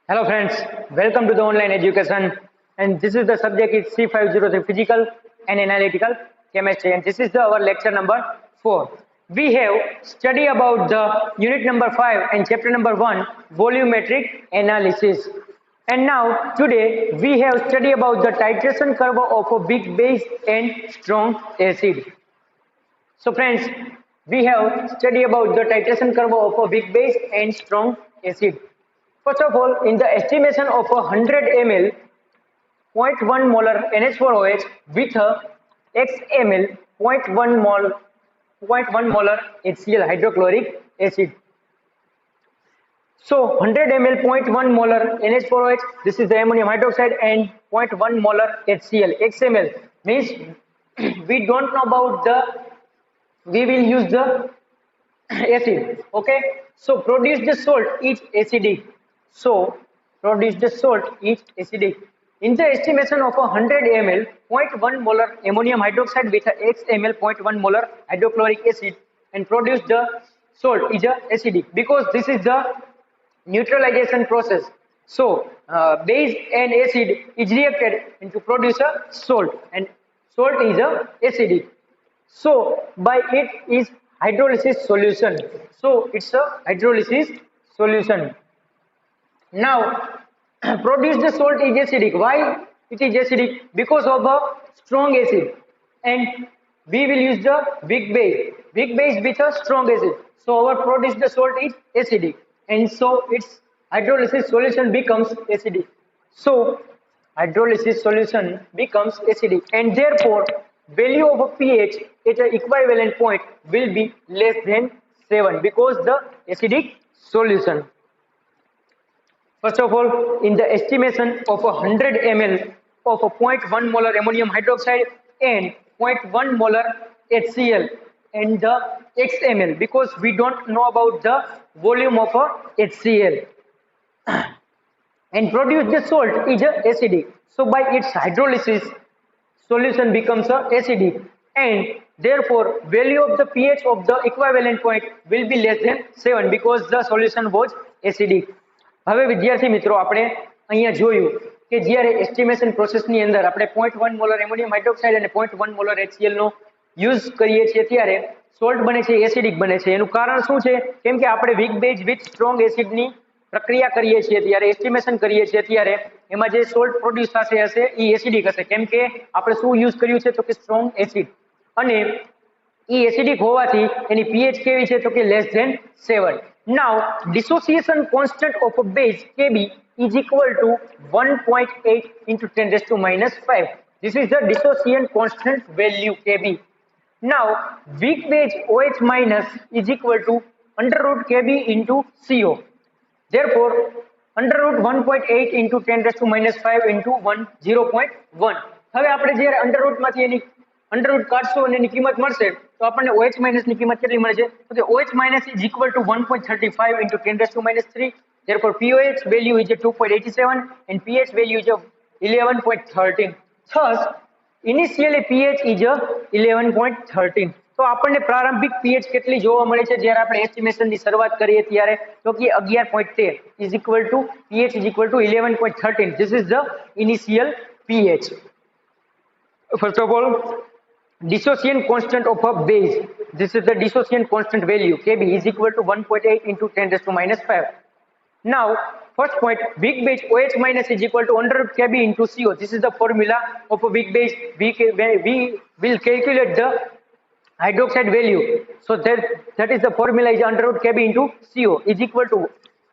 Hello friends, welcome to the online education, and this is the subject is C503 physical and analytical chemistry, and this is our lecture number 4. We have studied about the unit number 5 and chapter number 1 volumetric analysis, and now today we have studied about the titration curve of a weak base and strong acid. So friends, we have studied about the titration curve of a weak base and strong acid. First of all, in the estimation of a 100 ml, zero point 0.1 molar NH4OH with a x ml 0.1 molar HCl hydrochloric acid. So 100 ml 0.1 molar NH4OH, this is the ammonium hydroxide, and 0.1 molar HCl XML means we don't know about the, we will use the acid. Okay, so produce the salt is acidic. So produce the salt is acidic. In the estimation of a 100 ml 0.1 molar ammonium hydroxide with a x ml 0.1 molar hydrochloric acid and produce the salt is acidic because this is the neutralization process. So base and acid is reacted into produce a salt, and salt is acidic. So by it is hydrolysis solution. So it's a hydrolysis solution. Now produce the salt is acidic. Why it is acidic? Because of a strong acid, and we will use the weak base with a strong acid. So our produce the salt is acidic, and so its hydrolysis solution becomes acidic. So hydrolysis solution becomes acidic, and therefore value of a pH at an equivalent point will be less than 7 because the acidic solution. First of all, in the estimation of a 100 ml of a 0.1 molar ammonium hydroxide and 0.1 molar HCl and the XML, because we don't know about the volume of a HCl, and produce the salt is acidic. So by its hydrolysis, solution becomes acidic, and therefore value of the pH of the equivalent point will be less than 7 because the solution was acidic. હવે વિદ્યાર્થી મિત્રો, આપણે અહીંયા જોયું કે જ્યારે estimation પ્રોસેસની અંદર આપણે 0.1 મોલર એમોનિયમ હાઇડ્રોક્સાઇડ અને 0.1 મોલર HCl નો યુઝ કરીએ છીએ ત્યારે સોલ્ટ બને છે એસિડિક બને છે. એનું કારણ શું છે? કેમ કે આપણે વીક બેઝ વિથ સ્ટ્રોંગ એસિડની પ્રક્રિયા કરીએ છીએ ત્યારે એસ્ટિમેશન કરીએ છીએ ત્યારે એમાં જે સોલ્ટ પ્રોડ્યુસ થશે હશે એ એસિડિક હશે, કેમ કે આપણે શું યુઝ કર્યું છે તો કે સ્ટ્રોંગ એસિડ, અને એ એસિડિક હોવાથી એની pH કેવી છે તો કે less than 7. Now dissociation constant of a base Kb is equal to 1.8 into 10 raised to minus 5. This is the dissociation constant value Kb. Now weak base OH minus is equal to under root Kb into CO. Therefore under root 1.8 into 10 raised to minus 5 into 1 0.1. હવે આપણે જ્યારે under route માંથી એની under route કાઢશું અને એની કિંમત મળશે તો આપણને OH minus ની કિંમત કેટલી મળે છે તો કે OH minus is equal to 1.35 into 10 raised to minus 3. Therefore POH value is 2.87 and pH value is 11.13. Thus initially pH is 11.13. તો આપણને પ્રારંભિક pH કેટલી જોવા મળે છે જ્યારે આપણે એસ્ટિમેશન ની શરૂઆત કરીએ ત્યારે તો કે 11.13 is equal to pH is equal to 11.13. This is the initial pH. First of all, dissociation constant of a base. This is the dissociation constant value Kb is equal to 1.8 into 10 raised to minus 5. Now first point, weak base OH minus is equal to under root Kb into CO. This is the formula of a weak base. We will calculate the hydroxide value. So that is the formula is under root Kb into CO is equal to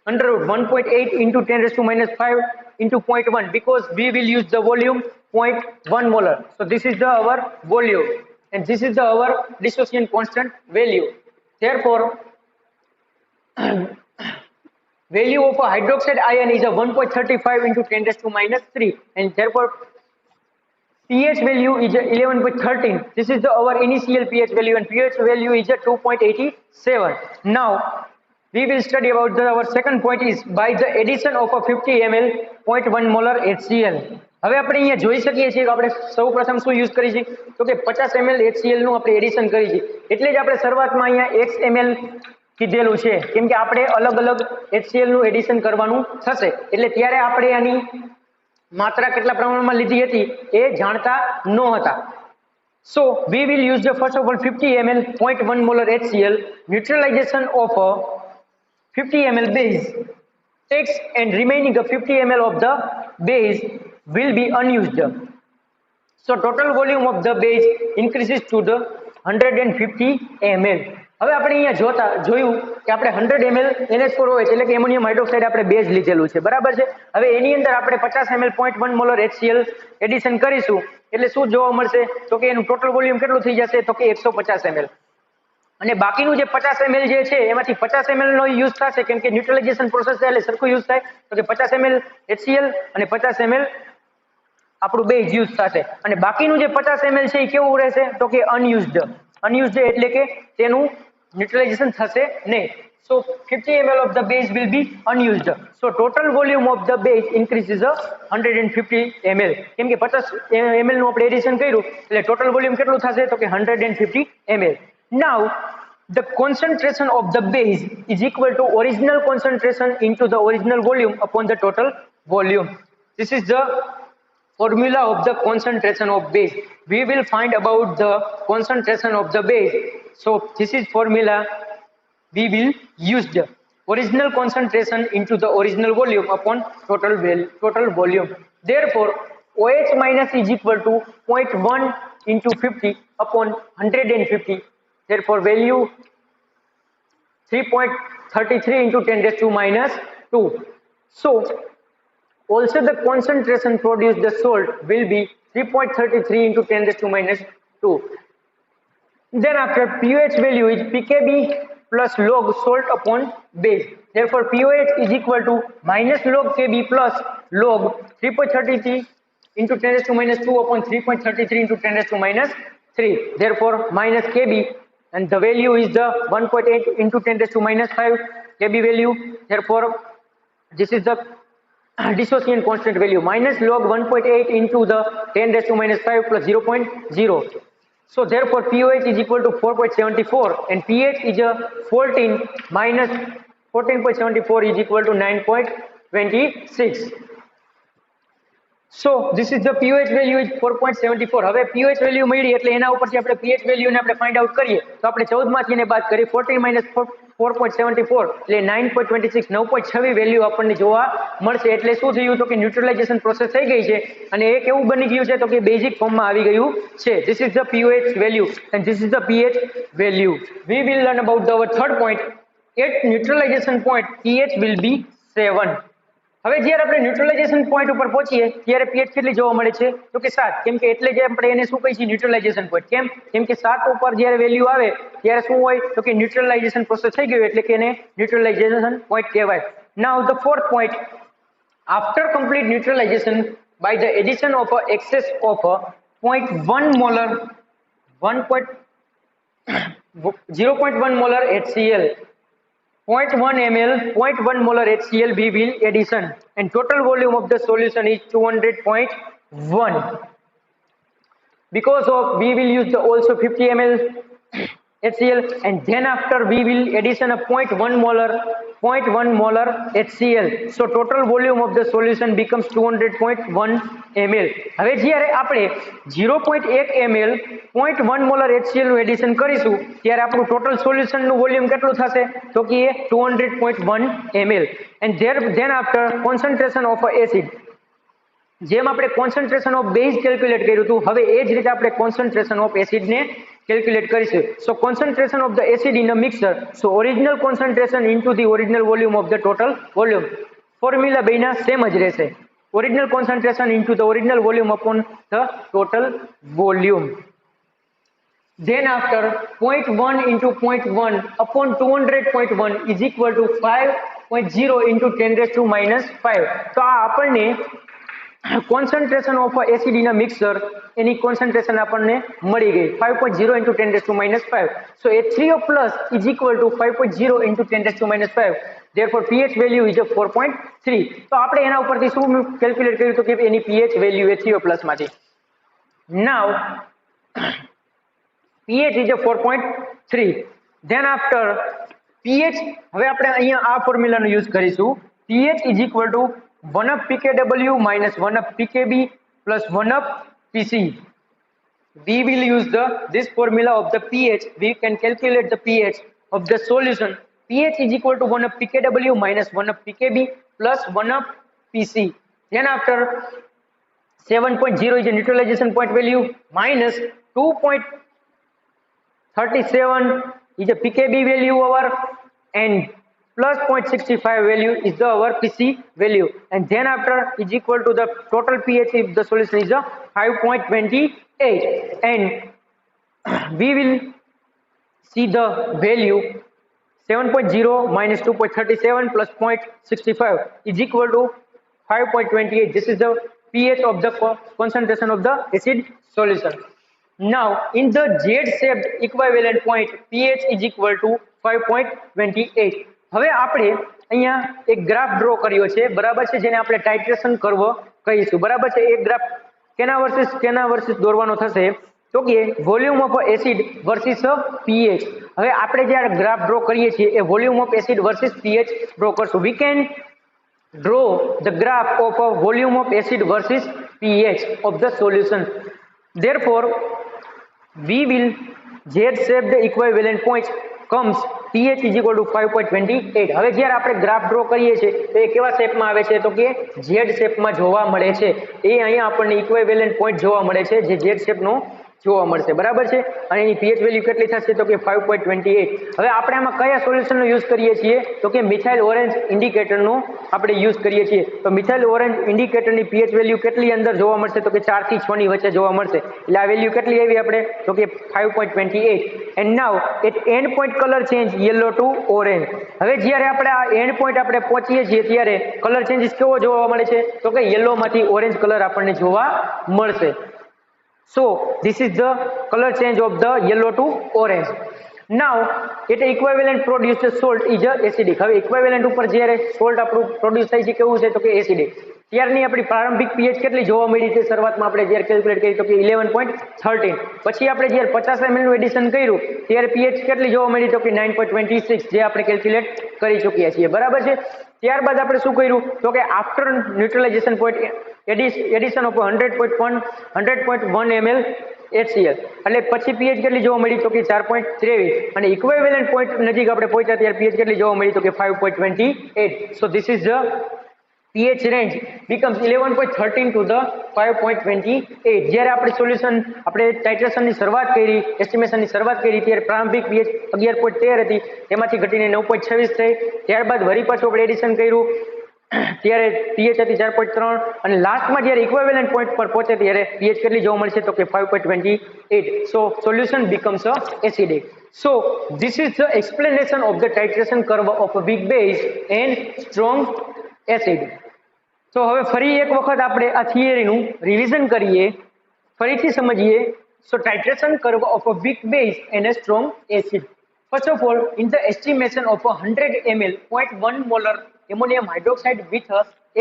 under root 1.8 into 10 raised to minus 5 into 0.1 because we will use the volume 0.1 molar. So this is the our volume and this is the our dissociation constant value. Therefore value of a hydroxide ion is a 1.35 into 10 raised to minus 3, and therefore pH value is 11.13. This is the our initial pH value, and pH value is 2.87. Now we will study about our second point is by the addition of a 50 ml 0.1 molar HCl. હવે આપણે અહીંયા જોઈ શકીએ છીએ કે આપણે સૌપ્રથમ શું યુઝ કરી છે તો કે 50 ml HCl નું આપણે એડિશન કરી છે, એટલે જ આપણે શરૂઆતમાં અહીંયા x ml કીધેલું છે, કેમ કે આપણે અલગ અલગ HCl નું એડિશન કરવાનું થશે એટલે ત્યારે આપણે આની માત્રા કેટલા પ્રમાણમાં લીધી હતી એ જાણતા ન હતા. So we will use the first of all 50 ml 0.1 molar HCl neutralization of a 50 ml base takes and remaining a 50 ml of the base will be unused. So total volume of the base increases to the 150 ml. હવે આપણે અહીંયા જોયું કે આપણે 100 ml NH4OH એટલે કે ammonium hydroxide આપણે base લીધેલું છે, બરાબર છે. હવે એની અંદર આપણે 50 ml 0.1 મોલર HCl એડિશન કરીશું એટલે શું જોવા મળશે તો કે એનું ટોટલ વોલ્યુમ કેટલું થઈ જશે તો કે 150 ml. અને બાકીનું જે 50 ml જે છે એમાંથી 50 ml નો યુઝ થશે કેમ કે ન્યુટ્રલાઇઝેશન પ્રોસેસ છે એટલે સરખું યુઝ થાય તો કે 50 ml HCl અને 50 ml આપણું બેઝ યુઝ થશે અને બાકીનું જે 50 ml છે એ કેવું રહેશે તો કે અનયુઝડ એટલે કે તેનું ન્યુટ્રલાઇઝેશન થશે નહીં. So 50 ml of the base will be unused. So total volume of the base increases 150 ml. કેમ કે 50 ml નું આપણે એડિશન કર્યું એટલે ટોટલ વોલ્યુમ કેટલું થશે તો કે 150 ml. Now the concentration of the base is equal to original concentration into the original volume upon the total volume. This is the formula of the concentration of base. We will find about the concentration of the base. So this is formula we will use the original concentration into the original volume upon total volume. Therefore OH minus is equal to 0.1 into 50 upon 150. Therefore value 3.33 into 10 raised to minus 2. So also the concentration produced the salt will be 3.33 into 10 raised to minus 2. Then after pH value is pKb plus log salt upon base. Therefore pOH is equal to minus log Kb plus log 3.33 into 10 raised to minus 2 upon 3.33 into 10 raised to minus 3. Therefore minus Kb and the value is the 1.8 into 10 raised to minus 5 Kb value. Therefore this is the dissociation constant value minus log 1.8 into the 10 raised to minus 5 plus 0.0. So therefore pOH is equal to 4.74 and pH is a 14 minus 14.74 is equal to 9.26. So this is the pOH value is 4.74. હવે pOH value મળી એટલે એના ઉપરથી આપણે pH value ને આપણે find out કરીએ તો આપણે 14 માંથી એને બાદ કરીએ 14 minus 4.74 એટલે 9.26 9.26 વેલ્યુ આપણને જોવા મળશે એટલે શું થયું તો કે ન્યુટ્રલાઇઝેશન પ્રોસેસ થઈ ગઈ છે અને એ કેવું બની ગયું છે તો કે બેઝિક ફોર્મમાં આવી ગયું છે. This is the pOH value and this is the pH value. We will learn about our third point. At neutralization point pH will be 7. હવે જ્યારે આપણે ન્યુટ્રલાઇઝેશન પોઈન્ટ ઉપર પહોંચીએ ત્યારે pH કેટલી જોવા મળે છે તો કે 7 કેમ કે એટલે જે આપણે એને શું કહીએ છીએ ન્યુટ્રલાઇઝેશન પોઈન્ટ કેમ કે 7 ઉપર જ્યારે વેલ્યુ આવે ત્યારે શું હોય તો કે ન્યુટ્રલાઇઝેશન પ્રોસેસ થઈ ગયું એટલે કે એને ન્યુટ્રલાઇઝેશન પોઈન્ટ કહેવાય. Now the fourth point, after complete neutralization by the addition of a excess of a 0.1 molar 0.1 molar HCl 0.1 ml 0.1 molar HCl we will addition and total volume of the solution is 200.1. Because of we will use the also 50 ml HCl and then after we will addition a 0.1 molar HCl. So total volume of the solution becomes 200.1 ml. હવે જ્યારે આપણે 0.1 ml 0.1 molar HCl નું addition કરીશું ત્યારે આપણું total solution નું volume કેટલું થશે તો કે 200.1 ml and then after concentration of a acid. જેમ આપણે કોન્સન્ટ્રેશન ઓફ બેઝ કેલ્ક્યુલેટ કર્યું હતું હવે એ જ રીતે આપણે કોન્સન્ટ્રેશન ઓફ એસિડ ને કેલ્ક્યુલેટ કરીશું. So concentration of the acid in a mixer so original concentration into the original volume of the total volume formula બેના સેમ જ રહેશે. Original concentration into the original volume upon the total volume. Then after 0.1 into 0.1 upon 200.1 is equal to 5.0 into 10 raised to minus 5. તો આ આપણને concentration of a acid in a mixer any concentration આપણને મળી ગઈ 5.0 into 10 raised to minus 5. So H3O plus is equal to 5.0 into 10 raised to minus 5. Therefore pH value is a 4.3. તો આપણે એના ઉપરથી શું કેલ્ક્યુલેટ કર્યું તો કે એની pH value H3O plus માંથી. Now pH is a 4.3. Then after pH હવે આપણે અહીંયા આ ફોર્મ્યુલાનો યુઝ કરીશું. pH is equal to 1 of pKw minus 1 of pKb plus 1 of pC. We will use this formula of the pH. We can calculate the pH of the solution. pH is equal to 1 of pKw minus 1 of pKb plus 1 of pC. Then after 7.0 is a neutralization point value, minus 2.37 is a pKb value over, and plus 0.65 value is the our pC value, and then after is equal to the total pH if the solution is a 5.28, and we will see the value 7.0 minus 2.37 plus 0.65 is equal to 5.28. This is the pH of the concentration of the acid solution. Now in the Z-shaped equivalent point, pH is equal to 5.28. હવે આપણે અહીંયા એક graph draw કર્યો છે, બરાબર છે, જેને આપણે ટાઇટ્રેશન કર્વ કહીશું, બરાબર છે. એક ગ્રાફ કેના વર્સિસ દોરવાનો થશે, તો કે volume of acid versus pH. હવે આપણે જ્યારે ગ્રાફ ડ્રો કરીએ છીએ એ volume of acid versus pH draw કરશું. We can draw the graph of a volume of acid versus pH of the solution. Therefore, we will Z-shaped equivalent point comes pH is equal to 5.28. હવે જ્યારે આપણે graph draw કરીએ છીએ તો એ કેવા શેપમાં આવે છે, તો કે Z શેપમાં જોવા મળે છે. એ અહીંયા આપણને ઇક્વિવેલન્ટ પોઈન્ટ જોવા મળે છે, જે Z શેપનો જોવા મળશે, બરાબર છે. અને એની pH વેલ્યુ કેટલી થશે, તો કે 5.28. હવે આપણે આમાં કયા સોલ્યુશનનો યુઝ કરીએ છીએ, તો કે મિથાઇલ ઓરેન્જ ઇન્ડિકેટરનો આપણે યુઝ કરીએ છીએ. તો મિથાઇલ ઓરેન્જ ઇન્ડિકેટરની pH વેલ્યુ કેટલી અંદર જોવા મળશે, તો કે 4 થી 6 ની વચ્ચે જોવા મળશે. એટલે આ વેલ્યુ કેટલી આવી આપણે, તો કે 5.28. And now at end point colour change yellow to orange. હવે જ્યારે આપણે આ એન્ડ પોઈન્ટ આપણે પહોંચીએ છીએ ત્યારે કલર ચેન્જીસ કેવો જોવા મળે છે, તો કે યલોમાંથી ઓરેન્જ કલર આપણને જોવા મળશે. So this is the color change of the yellow to orange. Now it equivalent produced salt is a acidic. હવે equivalent ઉપર જ્યારે salt આપણું પ્રોડ્યુસ થાય છે કેવું છે, તો કે acidic. ત્યારની આપણી પ્રારંભિક pH કેટલી જોવા મળી છે, શરૂઆતમાં આપણે જ્યારે કેલ્ક્યુલેટ કરી તો કે 11.13. પછી આપણે જ્યારે 50 ml નું એડિશન કર્યું ત્યારે pH કેટલી જોવા મળી, તો કે 9.26, જે આપણે કેલ્ક્યુલેટ કરી ચૂક્યા છીએ, બરાબર છે. ત્યારબાદ આપણે શું કર્યું, તો કે after neutralization point addition of 100.1 ml HCl, એટલે પછી pH કેટલી જોવા મળી, તો કે 4.23, અને ઇક્વિવેલન્ટ પોઈન્ટ નજીક આપણે પહોંચ્યા ત્યારે pH કેટલી જોવા મળી, તો કે 5.28. So this is the pH range becomes 11.13 to the 5.28. જ્યારે આપણે સોલ્યુશન આપણે ટાઇટ્રેશનની શરૂઆત કરી, એસ્ટિમેશનની શરૂઆત કરી ત્યારે પ્રારંભિક pH 11.13 હતી, તેમાંથી ઘટીને 9.26 થઈ. ત્યારબાદ વળી પાછું આપણે એડિશન કર્યું ત્યારે pH હતી 4.3, અને લાસ્ટમાં જ્યારે ઇક્વિવેલન્ટ પોઈન્ટ પર પહોંચે ત્યારે pH કેટલી જોવા મળશે, તો કે 5.28. સો solution becomes acidic. So this is the explanation of the titration curve of a weak base and strong acid. તો હવે ફરી એક વખત આપણે આ થિયરીનું રિવિઝન કરીએ, ફરીથી સમજીએ. So titration curve of a weak base and a strong acid. First of all, in the estimation of 100 ml 0.1 molar ammonium hydroxide with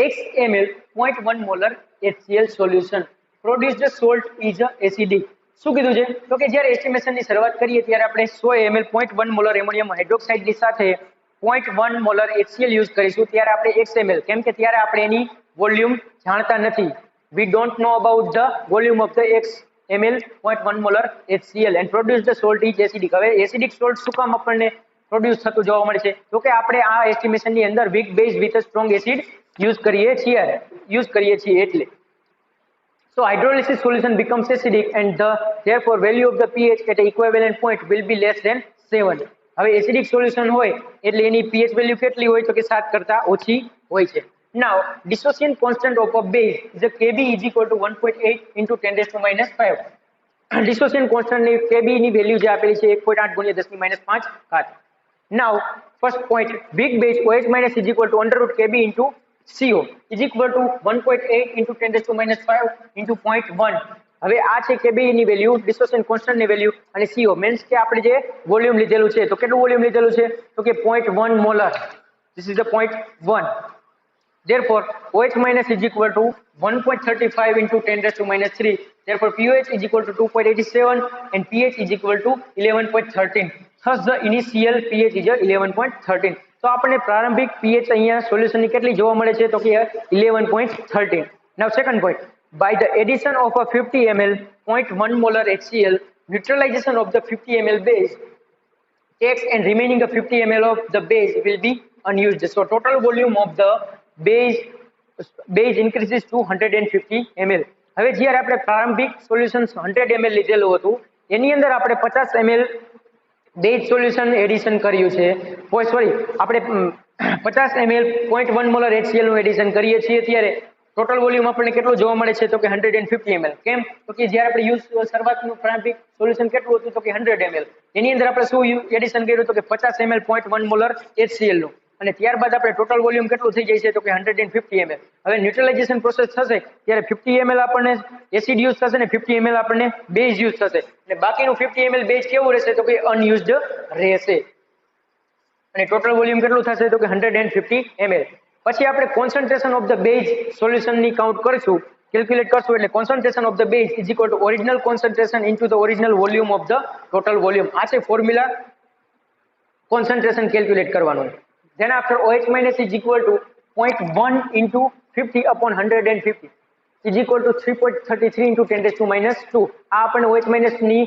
x ml 0.1 molar HCl solution produced salt is acidic. શું કીધું છે, તો કે જ્યારે એસ્ટિમેશનની શરૂઆત કરીએ ત્યારે આપણે 100 ml 0.1 મોલર એમોનિયમ હાઇડ્રોક્સાઇડની સાથે 0.1 મોલર HCl યુઝ કરીશું. ત્યારે આપણે x ml, કેમ કે ત્યારે આપણે એની વોલ્યુમ જાણતા નથી. We don't know about the volume of the x ml 0.1 molar HCl and produce the salt is acidic. હવે એસિડિક સોલ્ટ શું કામ આપણને પ્રોડ્યુસ થતું જોવા મળે છે, તો કે આપણે આ એસ્ટિમેશનની અંદર weak base with strong acid use કરીએ છીએ એટલે. So hydrolysis solution becomes acidic and therefore value of the pH at a equivalent point will be less than 7. હવે એસિડિક સોલ્યુશન હોય એટલે એની pH વેલ્યુ કેટલી હોય, તો કે 7 કરતા ઓછી હોય છે. Now dissociation constant of a base is a Kb is equal to 1.8 into 10⁻⁵. Dissociation constant ની Kb ની વેલ્યુ જે આપેલી છે 1.8 × 10⁻⁵. Now first point, weak base OH minus is equal to √ Kb into CO is equal to 1.8 into 10⁻⁵ into 0.1. હવે આ છે Kb ની value, dissociation constant ની વેલ્યુ, અને CO મીન્સ કે આપણે જે વોલ્યુમ લીધેલું છે, તો કેટલું વોલ્યુમ લીધેલું છે, તો કે 0.1 molar. This is the 0.1. Therefore OH minus is equal to 1.35 into 10⁻�3. Therefore pOH is equal to 2.87 and pH is equal to 11.13. thus the initial pH is 11.13. તો આપણને પ્રારંભિક pH અહીંયા સોલ્યુશનની કેટલી જોવા મળે છે તો કે 11.13. Now second point, by the addition of a 50 ml 0.1 molar HCl, neutralization of the 50 ml base takes and remaining 50 ml of the base will be unused. So total volume of the base increases to 150 ml. હવે જ્યારે આપણે પ્રારંભિક solution 100 ml લીધેલું હતું એની અંદર આપણે 50 ml base solution addition કર્યું છે સોરી આપણે 50 ml 0.1 મોલર HCl નું એડિશન કરીએ છીએ ત્યારે ટોટલ વોલ્યુમ આપણને કેટલું જોવા મળે છે તો કે 150 ml. કેમ તો કે જ્યારે આપણે યુઝ શરૂઆતનું પ્રારંભિક સોલ્યુશન કેટલું હતું તો કે 100 ml એની અંદર આપણે શું એડિશન કર્યું તો કે 50 ml 0.1 મોલર HCl નું અને ત્યારબાદ આપણે ટોટલ વોલ્યુમ કેટલું થઈ જાય છે તો કે 150 ml. હવે ન્યુટ્રલાઇઝેશન પ્રોસેસ થશે ત્યારે 50 ml આપણને એસિડ યુઝ થશે ને 50 ml આપણને બેઝ યુઝ થશે અને બાકીનું 50 ml બેઝ કેવું રહેશે તો કે અનયુઝડ રહેશે અને ટોટલ વોલ્યુમ કેટલું થશે તો કે 150 ml. પછી આપણે કોન્સન્ટ્રેશન ઓફ ધ બેઝ સોલ્યુશનની કાઉન્ટ કરીશું કેલ્ક્યુલેટ કરશું એટલે concentration of the base is equal to original concentration into the original volume of the total volume. આ છે ફોર્મ્યુલા કોન્સન્ટ્રેશન કેલ્ક્યુલેટ કરવાનું. Then after OH minus is equal to 0.1 into 50 upon 150 is equal to 3.33 into 10 raised to minus 2. આ આપણને OH minus ની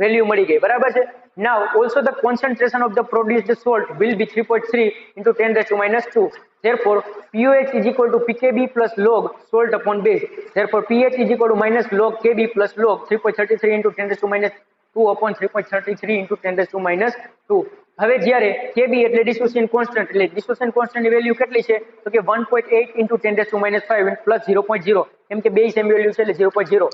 value મળી ગઈ બરાબર છે. Now also the concentration of the produced salt will be 3.3 into 10 raised to minus 2. Therefore pOH is equal to pKb plus log salt upon base. Therefore pH is equal to minus log Kb plus log 3.33 into 10 raised to minus 2 upon 3.33 into 10 raised to minus 2. હવે જ્યારે Kb એટલે dissociation constant એટલે dissociation કોન્સ્ટન્ટની value કેટલી છે તો કે 1.8 into 10 raised to minus 5 plus 0.0 કેમ કે બે સેમ વેલ્યુ છે એટલે 0.0.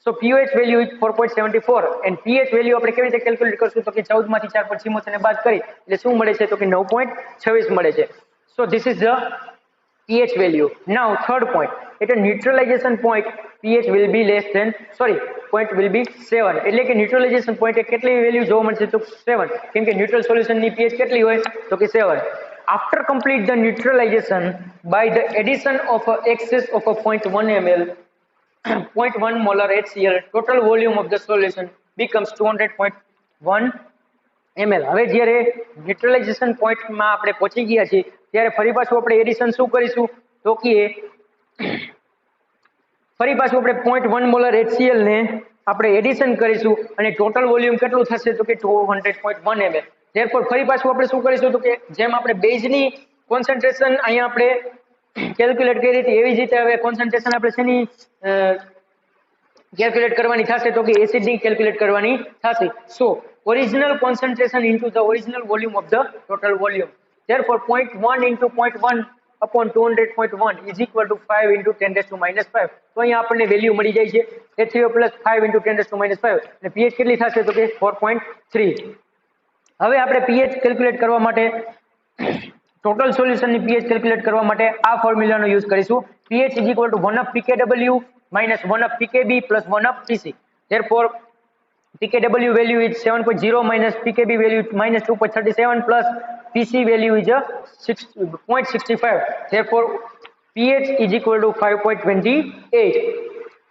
So pOH value is 4.74 and pH value આપણે કેવી રીતે કેલ્ક્યુલેટ કરશું તો કે 14 માંથી 4.74 ને બાદ કરી એટલે શું મળે છે તો કે 9.26 મળે છે. So this is the pH value. Now third point, at a neutralization point pH will be less than point will be 7 એટલે કે ન્યુટ્રલાઇઝેશન પોઈન્ટ એ કેટલી વેલ્યુ જોવા મળશે તો 7 કેમ કે ન્યુટ્રલ સોલ્યુશન ની pH કેટલી હોય તો કે 7. After complete the neutralization by the addition of a excess of a 0.1 ml 0.1 molar HCl, total volume of the solution becomes 200.1 ml. હવે જ્યારે ન્યુટ્રલાઇઝેશન પોઈન્ટમાં આપણે પહોંચી ગયા છીએ ત્યારે ફરી પાછું આપણે એડિશન શું કરીશું તો કે ફરી પાછું આપણે 0.1 મોલર HCl ને આપણે એડિશન કરીશું અને ટોટલ વોલ્યુમ કેટલું થશે તો કે 200.1 ml. Therefore ફરી પાછું આપણે શું કરીશું તો કે જેમ આપણે બેઝની કોન્સન્ટ્રેશન અહીંયા આપણે કેલ્ક્યુલેટ કરી હતી એવી જ રીતે હવે કોન્સન્ટ્રેશન આપણે શેની કેલ્ક્યુલેટ કરવાની થશે તો કે એસિડની કેલ્ક્યુલેટ કરવાની થશે. સો original concentration into the original volume of the total volume. Therefore 0.1 into 0.1 upon 200.1 is equal to 5 into 10 raised to minus 5. તો અહીંયા આપણને વેલ્યુ મળી જાય છે HCl plus 5 into 10 raised to minus 5 અને pH કેટલી થશે તો કે 4.3. હવે આપણે pH કેલ્ક્યુલેટ કરવા માટે ટોટલ સોલ્યુશનની pH કેલ્ક્યુલેટ કરવા માટે આ ફોર્મ્યુલાનો યુઝ કરીશું. pH is equal to 1 of pKw minus 1 of pKb plus 1 of pC. Therefore pKw value is 7.0 minus pKb value minus 2.37 plus PC value is 0.65. Therefore pH is equal to 5.28.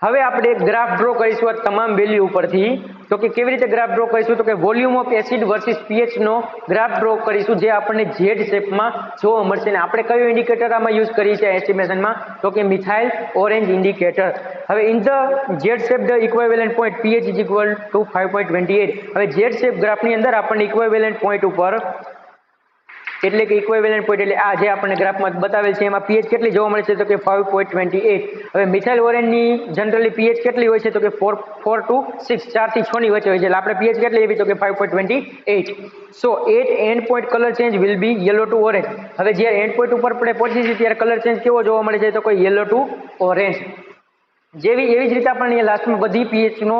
હવે આપણે graph draw કરીશું આ તમામ value ઉપરથી તો કે કેવી રીતે ગ્રાફ ડ્રો કરીશું તો કે volume of acid versus pH નો ગ્રાફ ડ્રો કરીશું જે આપણને Z શેપમાં જોવા મળશે અને આપણે કયો ઇન્ડિકેટર આમાં યુઝ કરીએ છીએ એસ્ટિમેશનમાં તો કે મિથાઇલ ઓરેન્જ ઇન્ડિકેટર. હવે in the Z shape the equivalent point pH is equal to 5.28. હવે Z શેપ ગ્રાફની અંદર આપણને ઇક્વિવેલન્ટ પોઈન્ટ ઉપર એટલે કે ઇક્વિવેલન્ટ પોઈન્ટ એટલે આ જે આપણને ગ્રાફમાં બતાવેલ છે એમાં pH કેટલી જોવા મળે છે તો કે 5.28. હવે મિથાઇલ ઓરેન્જની જનરલી pH કેટલી હોય છે તો કે 4 to 6 4 થી 6 ની વચ્ચે હોય છે એટલે આપણે pH કેટલી લેવી તો કે 5.28. So at end point colour change will be yellow to orange. હવે જ્યારે એન્ડ પોઈન્ટ ઉપર આપણે પહોંચીએ ત્યારે કલર ચેન્જ કેવો જોવા મળે છે તો કે યલો ટુ ઓરેન્જ. એવી જ રીતે આપણને લાસ્ટમાં બધી pH નો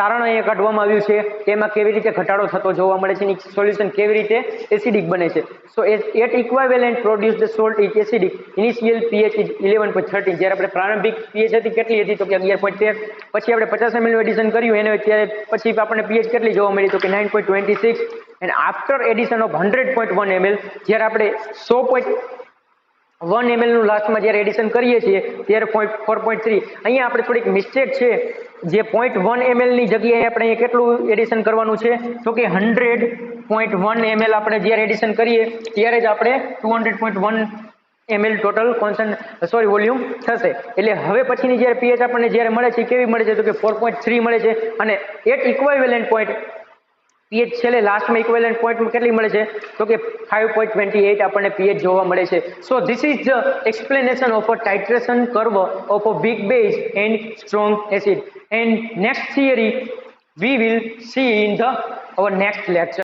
તારણ અહીંયા કાઢવામાં આવ્યું છે તેમાં કેવી રીતે ઘટાડો થતો જોવા મળે છે સોલ્યુશન કેવી રીતે એસિડિક બને છે. So at equivalent produced salt is acidic initial pH is 11.13. જ્યારે આપણે પ્રારંભિક pH હતી કેટલી હતી તો કે 11.13. પછી આપણે 50 ml નું એડિશન કર્યું એને ત્યારે પછી આપણને pH કેટલી જોવા મળી તો કે 9.26 and after addition of 100.1 ml જ્યારે આપણે 100.1 ml નું લાસ્ટમાં જ્યારે એડિશન કરીએ છીએ ત્યારે 4.3. અહીંયા આપણે થોડીક મિસ્ટેક છે જે 0.1 ml ની જગ્યાએ આપણે અહીંયા કેટલું એડિશન કરવાનું છે તો કે 100.1 ml આપણે જ્યારે એડિશન કરીએ ત્યારે જ આપણે 200.1 ml ટોટલ વોલ્યુમ થશે. એટલે હવે પછીની જ્યારે pH આપણને જ્યારે મળે છે કેવી મળે છે તો કે 4.3 મળે છે અને એટ ઇક્વિવેલન્ટ પોઈન્ટ pH છેલ્લે લાસ્ટમાં ઇક્વિવેલન્ટ પોઈન્ટમાં કેટલી મળે છે તો કે 5.28 આપણને pH જોવા મળે છે. So this is the explanation of a titration curve of a weak base and strong acid. And next theory we will see in the our next lecture.